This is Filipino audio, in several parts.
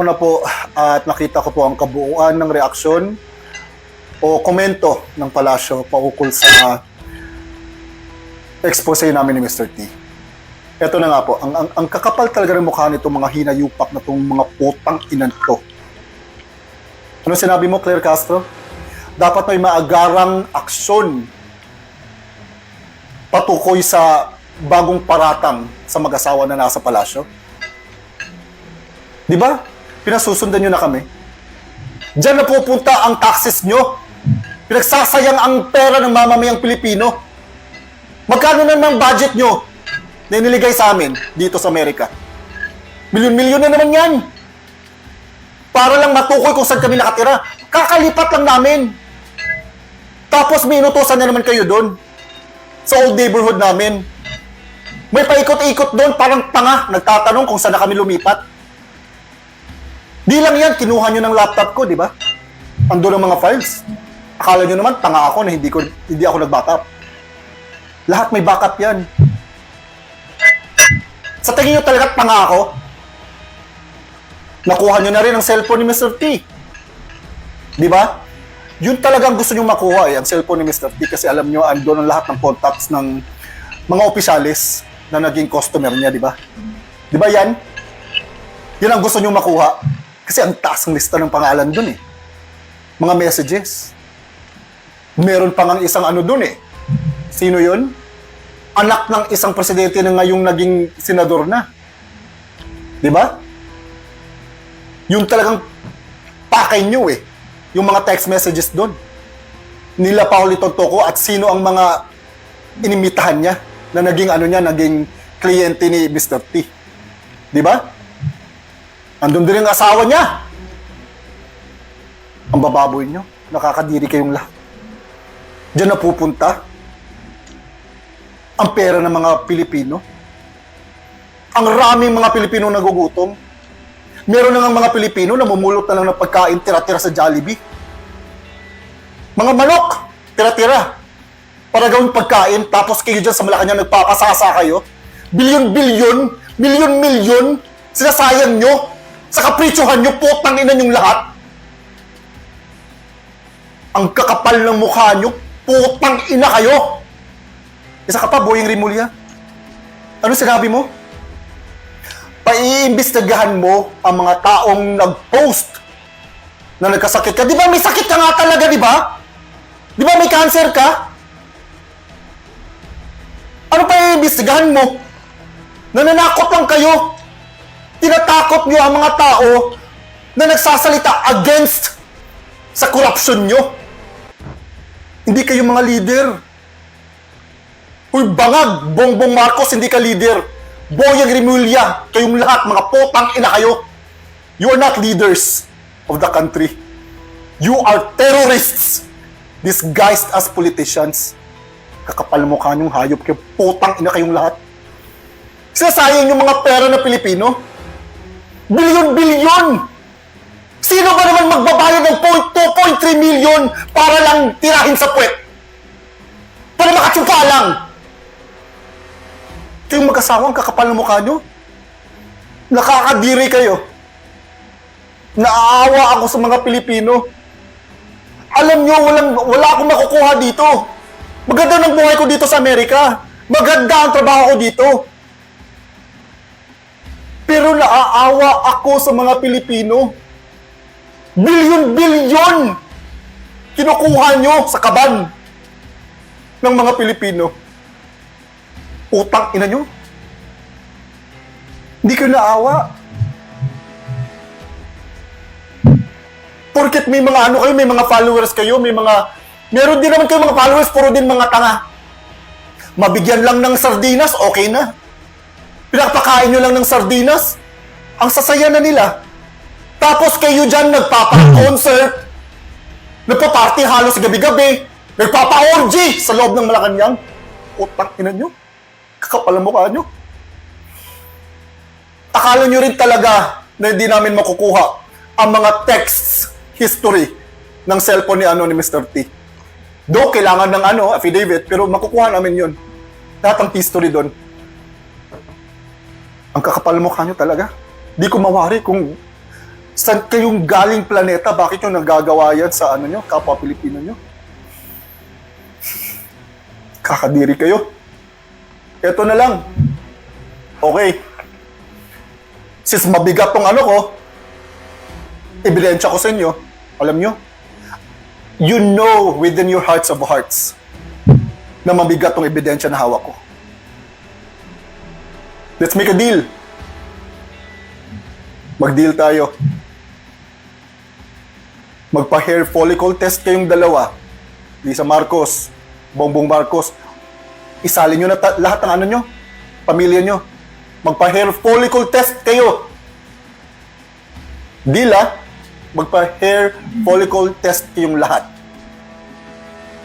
Na po at nakita ko po ang kabuuan ng reaksyon o komento ng palasyo paukol sa expose namin ni Mr. T. Ito na nga po, ang kakapal talaga ng mukha nitong mga hinayupak na itong mga putang inan to. Ano sinabi mo, Claire Castro? Dapat may maagarang aksyon patukoy sa bagong paratang sa mag-asawa na nasa palasyo. Di ba? Pinasusundan nyo na kami. Diyan na pupunta ang taxes nyo. Pinagsasayang ang pera ng mamamayang Pilipino. Magkano na ng budget nyo na iniligay sa amin dito sa Amerika? Milyon-milyon na naman yan. Para lang matukoy kung saan kami nakatira. Kakalipat lang namin. Tapos may inutusan na naman kayo doon. Sa old neighborhood namin. May paikot-ikot doon, parang tanga. Nagtatanong kung saan na kami lumipat. Di lang yan, kinuha nyo ng laptop ko, di ba? Ando ng mga files. Akala nyo naman, tanga ako na hindi ako nag-backup. Lahat may backup yan. Sa tingin nyo talaga tanga ako? Nakuha nyo na rin ang cellphone ni Mr. T. Di ba? Yun talagang gusto nyo makuha ang cellphone ni Mr. T kasi alam nyo, ando ng lahat ng contacts ng mga opisyalis na naging customer niya, di ba? Di ba yan? Yan ang gusto nyo makuha. Kasi ang taas ng lista ng pangalan dun eh. Mga messages. Meron pa nga isang ano dun eh. Sino yun? Anak ng isang presidente na ngayong naging senador na. Di ba? Yung talagang pakay nyo eh. Yung mga text messages dun. Nila Pauli Tontoco at sino ang mga inimitahan niya na naging ano niya, naging kliyente ni Mr. T. Di ba? Andun din ang asawa niya. Ang bababoy niyo. Nakakadiri kayong lahat. Diyan na pupunta ang pera ng mga Pilipino. Ang raming mga Pilipino nagugutom. Meron na nga mga Pilipino na mumulot na lang ng pagkain tira-tira sa Jollibee. Mga manok, tira-tira. Para gawing pagkain, tapos kayo dyan sa Malacanang nagpapasasa kayo. Bilyon-bilyon, milyon-milyon, sinasayang nyo. Sa kapritsyohan nyo, putang ina nyong lahat. Ang kakapal ng mukha nyo, putang ina kayo. Isa ka pa, Boying Rimulya. Ano sinabi mo? Paiimbestigahan mo ang mga taong nag-post na nagkasakit ka. Di ba may sakit ka nga talaga, di ba? Di ba may cancer ka? Ano paiimbestigahan mo? Nananakot lang kayo. Tinatakot nyo ang mga tao na nagsasalita against sa korupsyon nyo. Hindi kayo mga leader. Huy, bangag! Bongbong Marcos, hindi ka leader. Boyang Rimulya, kayong lahat, mga potang ina kayo. You are not leaders of the country. You are terrorists disguised as politicians. Kakapal mukha nyong hayop kayo, potang ina kayong lahat. Sinasayang yung mga pera na Pilipino. Bilyon-bilyon! Sino ba naman magbabayad ng 2.3 million para lang tirahin sa puwet? Para makatsupa lang! Kayong mag-asawang kakapal ng mukha nyo? Nakakadiri kayo. Naaawa ako sa mga Pilipino. Alam nyo, wala akong makukuha dito. Maganda ng buhay ko dito sa Amerika. Maganda ang trabaho ko dito. Pero naaawa ako sa mga Pilipino. Bilyon-bilyon kinukuha nyo sa kaban ng mga Pilipino. Utang ina nyo. Hindi kayo naawa. Porket may mga ano kayo, may mga followers kayo, meron din naman kayo mga followers, puro din mga tanga. Mabigyan lang ng sardinas, okay na. Pinapakain nyo lang ng sardinas, ang sasaya na nila. Tapos kayo dyan nagpapa-concert, nagpa-party halos gabi-gabi, nagpapa-orgy sa loob ng Malacanang. Utang ina nyo. Kakapal ang mukha nyo. Akala nyo rin talaga na hindi namin makukuha ang mga texts history ng cellphone ni Mr. T. Do kailangan ng affidavit, pero makukuha namin yun. Lahat ang history doon. Ang kakapal mukha nyo talaga. Di ko mawari kung Saan kayong galing planeta? Bakit yung nagagawa yan sa ano nyo, kapwa Pilipino nyo? Kakadiri kayo. Ito na lang. Okay. Since mabigat tong ano ko, ebidensya ko sa inyo, alam nyo, you know within your hearts of hearts na mabigat tong ebidensya na hawak ko. Let's make a deal. Mag-deal tayo. Magpa-hair follicle test kayong dalawa. Lisa Marcos, Bongbong Marcos. Isalin nyo na lahat ng ano nyo, pamilya nyo. Magpa-hair follicle test kayo. Deal ah. Magpa-hair follicle test kayong lahat.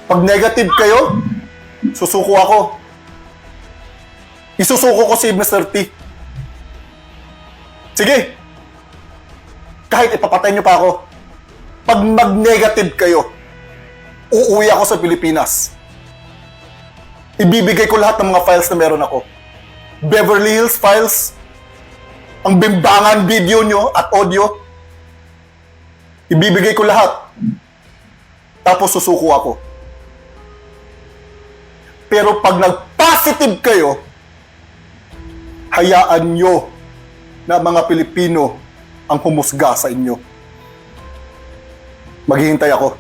Pag negative kayo, susuko ako. Isusuko ko si Mr. T. Sige. Kahit ipapatay nyo pa ako. Pag mag-negative kayo, uuwi ako sa Pilipinas. Ibibigay ko lahat ng mga files na meron ako. Beverly Hills files, ang bimbangan video nyo at audio, ibibigay ko lahat. Tapos susuko ako. Pero pag nag-positive kayo, hayaan nyo na mga Pilipino ang humusga sa inyo. Maghihintay ako.